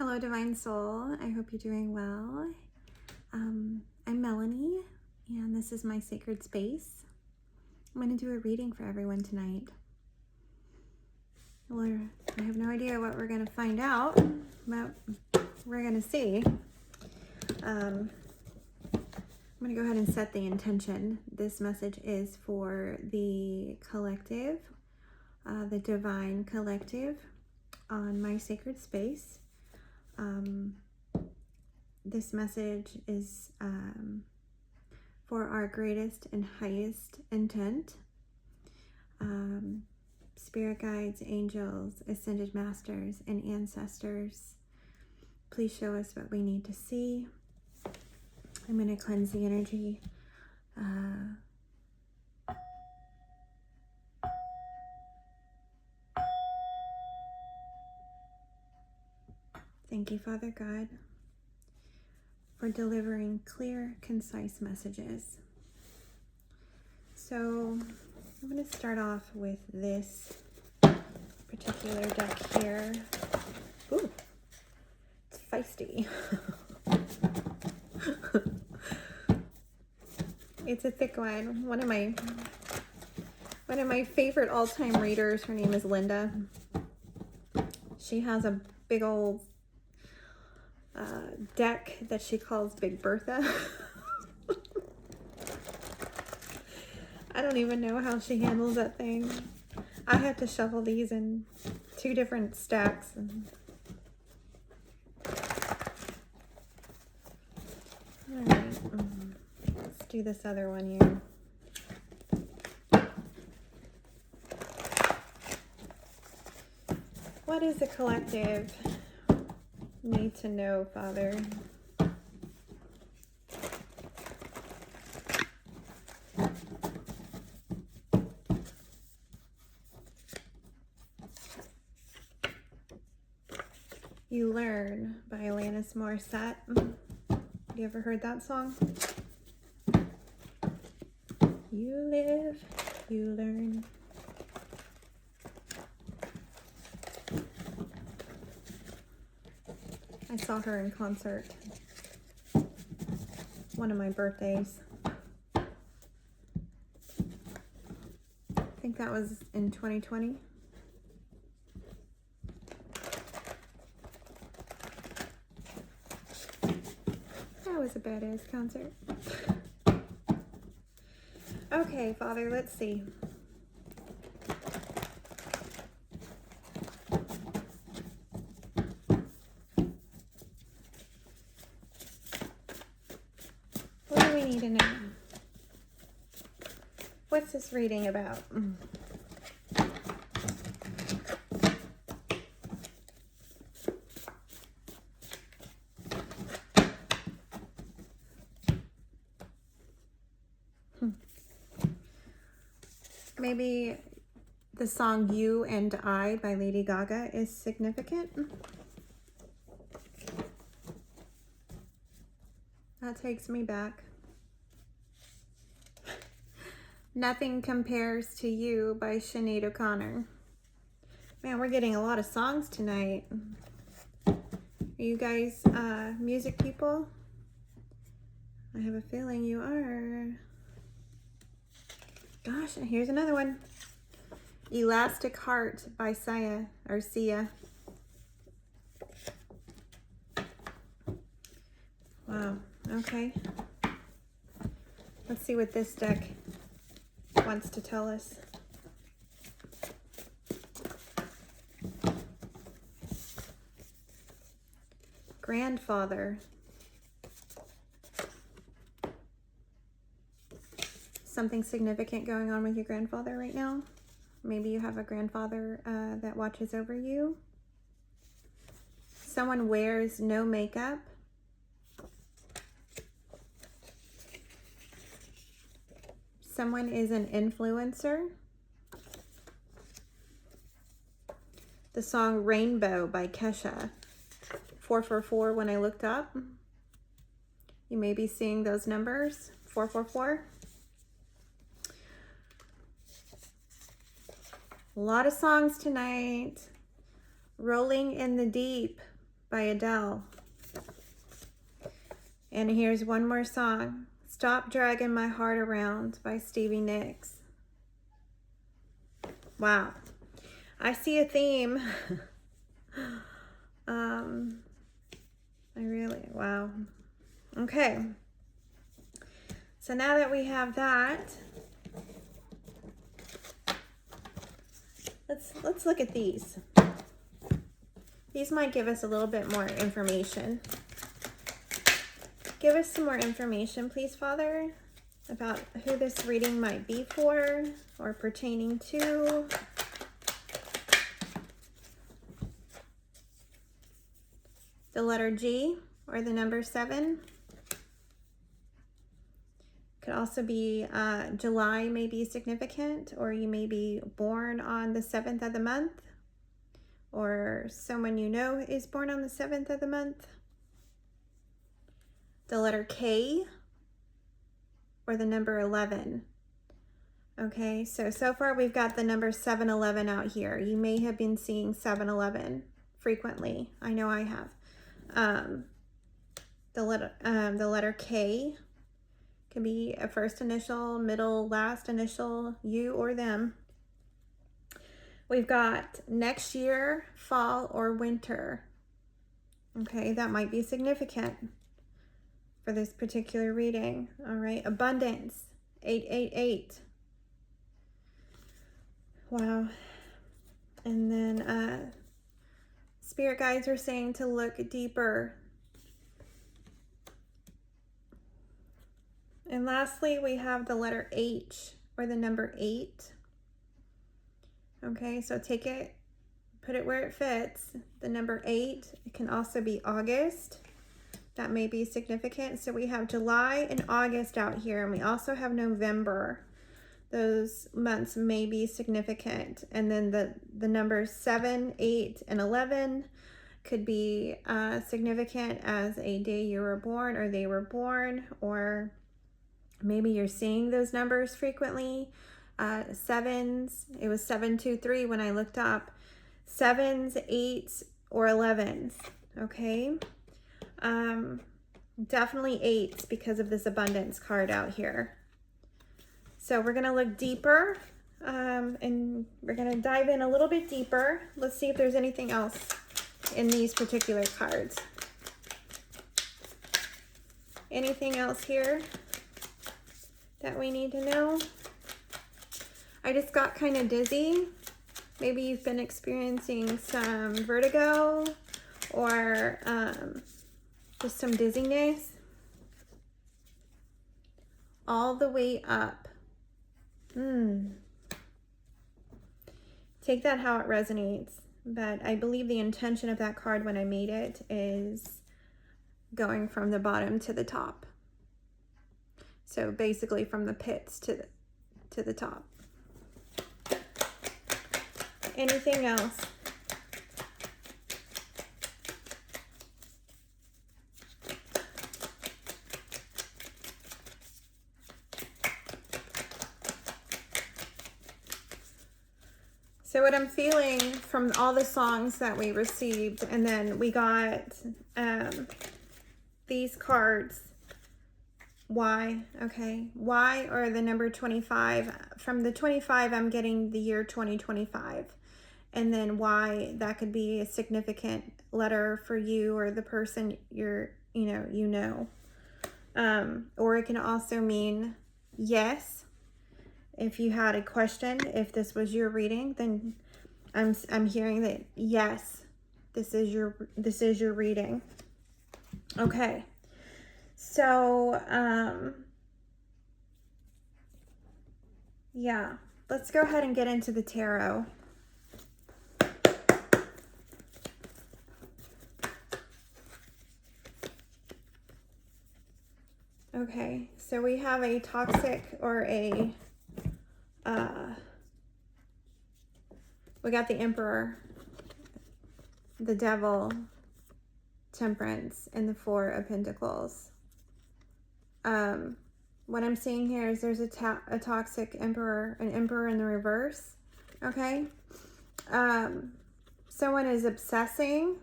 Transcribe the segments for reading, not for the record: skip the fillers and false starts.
Hello, Divine Soul. I hope you're doing well. I'm Melanie, and this is my sacred space. I'm going to do a reading for everyone tonight. Well, I have no idea what we're going to find out, but we're going to see. I'm going to go ahead and set the intention. This message is for the collective, the Divine Collective on my sacred space. This message is for our greatest and highest intent. Spirit guides, angels, ascended masters, and ancestors, please show us what we need to see. I'm going to cleanse the energy. Thank you, Father God, for delivering clear, concise messages. So I'm going to start off with this particular deck here. Ooh, it's feisty. It's a thick one. One of my favorite all-time readers, her name is Linda. She has a big old deck that she calls Big Bertha. I don't even know how she handles that thing. I have to shuffle these in 2 different stacks. All right, let's do this other one here. What is the collective need to know, Father? You Learn by Alanis Morissette. You ever heard that song? You live, you learn. I saw her in concert one of my birthdays. I think that was in 2020. That was a badass concert. Okay, Father, let's see. What do we need to know? What's this reading about? Maybe the song You and I by Lady Gaga is significant. That takes me back. Nothing Compares to You by Sinead O'Connor. Man, we're getting a lot of songs tonight. Are you guys music people? I have a feeling you are. Gosh, and here's another one. Elastic Heart by Sia. Wow, okay. Let's see what this deck wants to tell us. Grandfather. Something significant going on with your grandfather right now. Maybe you have a grandfather that watches over you. Someone wears no makeup. Someone is an influencer. The song Rainbow by Kesha. 444 when I looked up. You may be seeing those numbers. 444. A lot of songs tonight. Rolling in the Deep by Adele. And here's one more song, Stop Dragging My Heart Around by Stevie Nicks. Wow. I see a theme. Wow. Okay. So now that we have that, let's look at these. These might give us a little bit more information. Give us some more information, please, Father, about who this reading might be for or pertaining to. The letter G or the number 7. Could also be July may be significant, or you may be born on the 7th of the month, or someone you know is born on the 7th of the month. The letter K or the number 11. Okay, so far we've got the number 711 out here. You may have been seeing 711 frequently. I know I have. The letter K can be a first initial, middle, last initial, you or them. We've got next year, fall or winter. Okay, that might be significant for this particular reading. All right, abundance, 888. Wow. And then spirit guides are saying to look deeper. And lastly, we have the letter H or the number 8. Okay, so take it, put it where it fits. The number 8, it can also be August. That may be significant. So we have July and August out here, and we also have November. Those months may be significant. And then the numbers 7, 8, and 11 could be significant as a day you were born or they were born, or maybe you're seeing those numbers frequently. 7s, it was 723 when I looked up. 7s, 8s, or 11s, okay? Definitely 8s because of this abundance card out here. So we're gonna look deeper, and we're gonna dive in a little bit deeper. Let's see if there's anything else in these particular cards. Anything else here that we need to know? I just got kind of dizzy. Maybe you've been experiencing some vertigo or just some dizziness. All the way up. Take that how it resonates. But I believe the intention of that card when I made it is going from the bottom to the top. So basically from the pits to the top. Anything else? So what I'm feeling from all the songs that we received, and then we got these cards. Y, okay. Y or the number 25. From the 25, I'm getting the year 2025. And then Y, that could be a significant letter for you or the person you know. Or it can also mean yes. If you had a question, if this was your reading, then I'm hearing that yes, this is your reading. Okay. So, yeah, let's go ahead and get into the tarot. Okay, so we have a toxic or a, we got the Emperor, the Devil, Temperance, and the Four of Pentacles. What I'm seeing here is there's a toxic Emperor, an Emperor in the reverse, okay? Someone is obsessing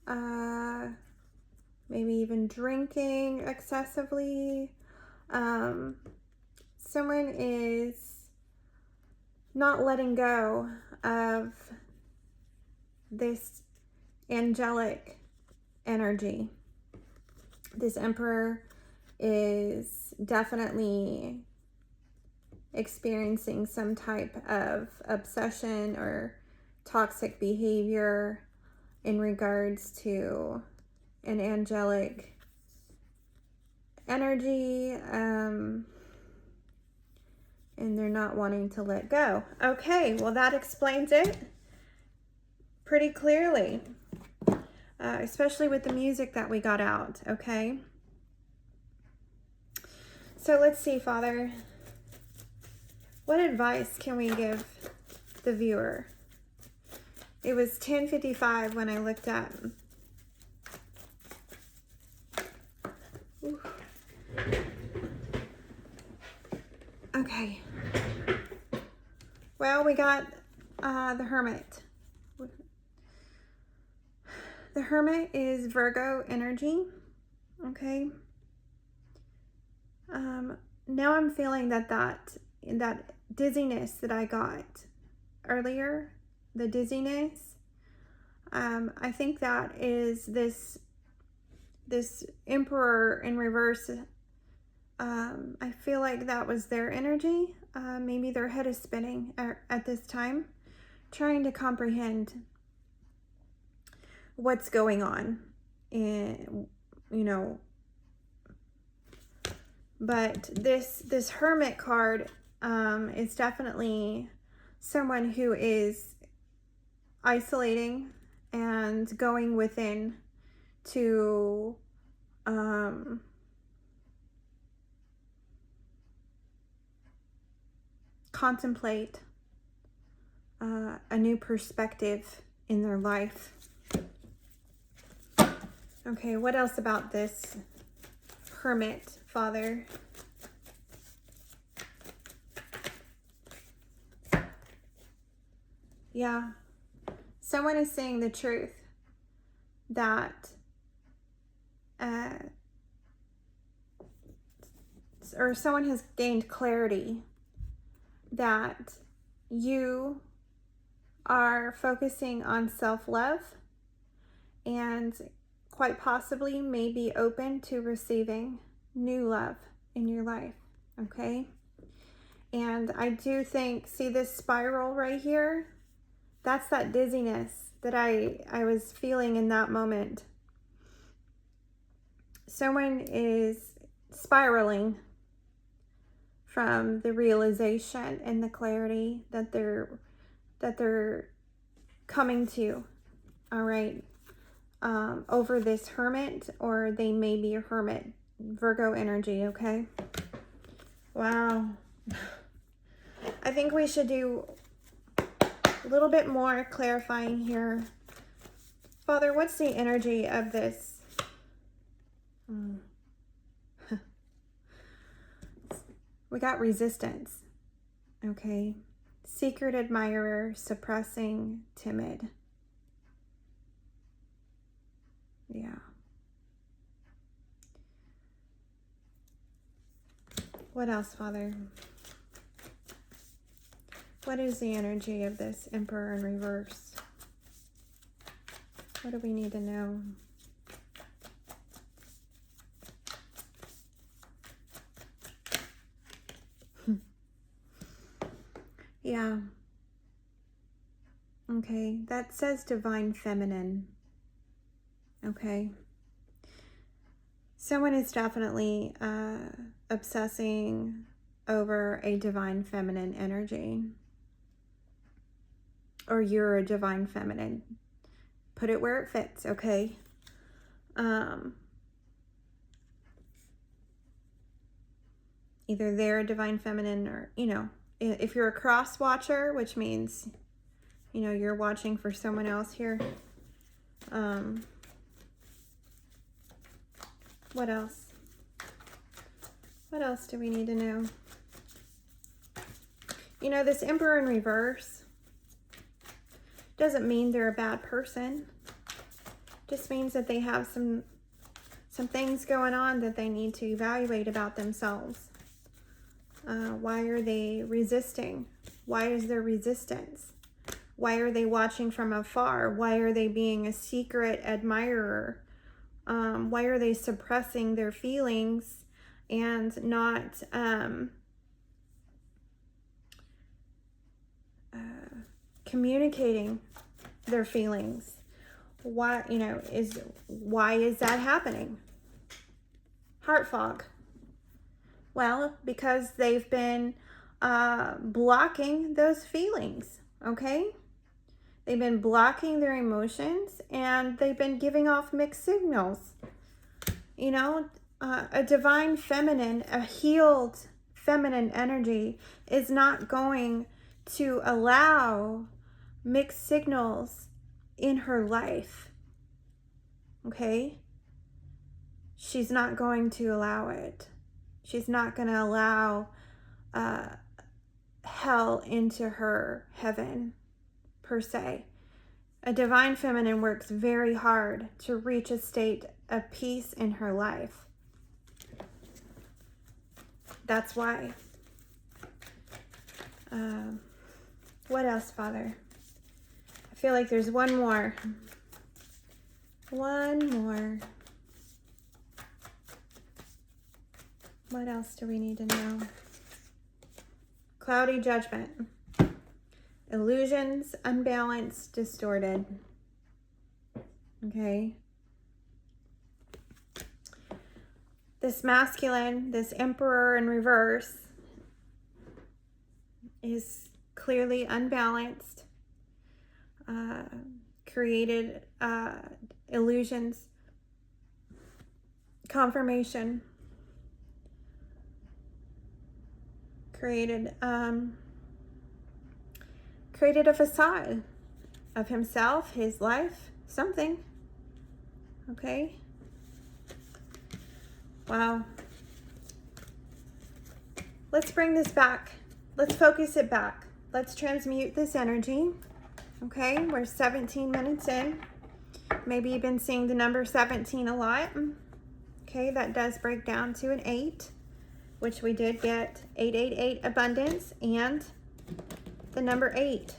maybe even drinking excessively. Someone is not letting go of this angelic energy. This Emperor is definitely experiencing some type of obsession or toxic behavior in regards to an angelic energy, and they're not wanting to let go. Okay, well, that explains it pretty clearly, especially with the music that we got out. Okay, so let's see, Father, what advice can we give the viewer? It was 10:55 when I looked up. Ooh. Okay. Well, we got the Hermit. The Hermit is Virgo energy. Okay. Now I'm feeling that dizziness that I got earlier, the dizziness, I think that is this Emperor in reverse. I feel like that was their energy. Maybe their head is spinning at this time, trying to comprehend what's going on, and but this Hermit card is definitely someone who is isolating and going within to contemplate a new perspective in their life. Okay, what else about this Hermit, Father? Yeah, someone is saying the truth that or someone has gained clarity that you are focusing on self-love and quite possibly may be open to receiving new love in your life. Okay, and I do think, see this spiral right here? That's that dizziness that I was feeling in that moment. Someone is spiraling from the realization and the clarity that they're coming to, all right, over this Hermit, or they may be a Hermit, Virgo energy. Okay, wow. I think we should do a little bit more clarifying here. Father, what's the energy of this? We got resistance. Okay. Secret admirer, suppressing, timid. Yeah. What else, Father? What is the energy of this Emperor in reverse? What do we need to know? Yeah. Okay, that says divine feminine. Okay. Someone is definitely obsessing over a divine feminine energy. Or you're a divine feminine. Put it where it fits, okay? Either they're a divine feminine, or, if you're a cross watcher, which means, you're watching for someone else here. What else? What else do we need to know? This Emperor in reverse doesn't mean they're a bad person. Just means that they have some things going on that they need to evaluate about themselves. Why are they resisting? Why is there resistance? Why are they watching from afar? Why are they being a secret admirer? Why are they suppressing their feelings and not communicating their feelings? Why is that happening? Heart fog. Well, because they've been blocking those feelings, okay? They've been blocking their emotions, and they've been giving off mixed signals. You know, a divine feminine, a healed feminine energy is not going to allow mixed signals in her life, okay? She's not going to allow it. She's not going to allow hell into her heaven, per se. A divine feminine works very hard to reach a state of peace in her life. That's why. What else, Father? I feel like there's one more. One more. What else do we need to know? Cloudy judgment. Illusions, unbalanced, distorted. Okay. This masculine, this emperor in reverse, is clearly unbalanced, created illusions, confirmation, created a facade of himself, his life, something. Okay. Wow. Let's bring this back. Let's focus it back. Let's transmute this energy. Okay, we're 17 minutes in. Maybe you've been seeing the number 17 a lot. Okay, that does break down to an 8, which we did get 888 abundance and the number 8.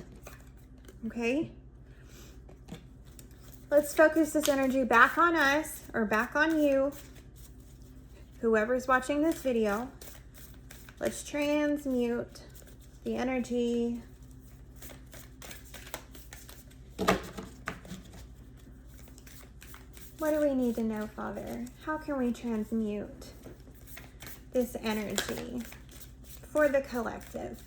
Okay, let's focus this energy back on us, or back on you, whoever's watching this video. Let's transmute the energy. What do we need to know, Father? How can we transmute this energy for the collective?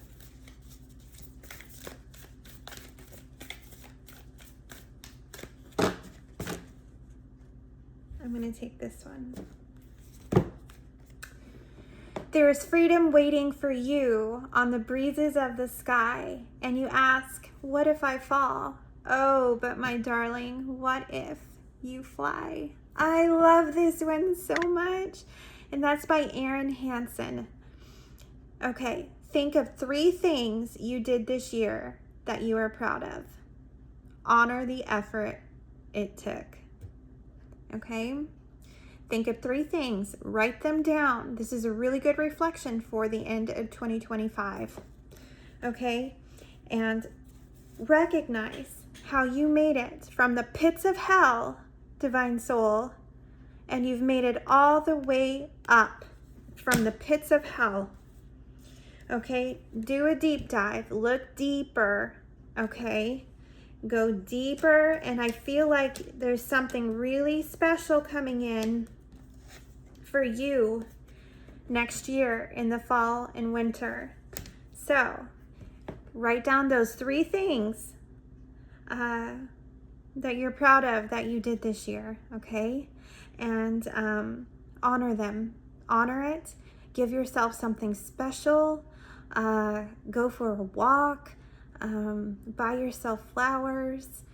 I'm going to take this one. There is freedom waiting for you on the breezes of the sky, and you ask, what if I fall? Oh, but my darling, what if you fly? I love this one so much, and that's by Aaron Hansen. Okay, think of 3 things you did this year that you are proud of. Honor the effort it took. Okay? Think of 3 things. Write them down. This is a really good reflection for the end of 2025. Okay? And recognize how you made it from the pits of hell, divine soul, and you've made it all the way up from the pits of hell. Okay? Do a deep dive. Look deeper. Okay? Go deeper, and I feel like there's something really special coming in for you next year in the fall and winter. So write down those 3 things that you're proud of that you did this year, okay? And honor them. Honor it. Give yourself something special. Go for a walk. Buy yourself flowers.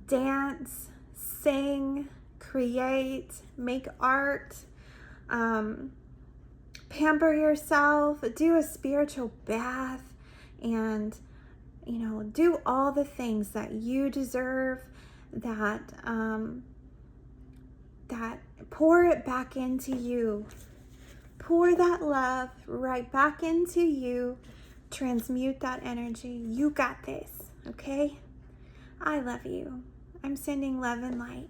Dance. Sing. Create. Make art. Pamper yourself. Do a spiritual bath. And do all the things that you deserve, that that. Pour it back into you. Pour that love right back into you. Transmute that energy. You got this, okay? I love you. I'm sending love and light.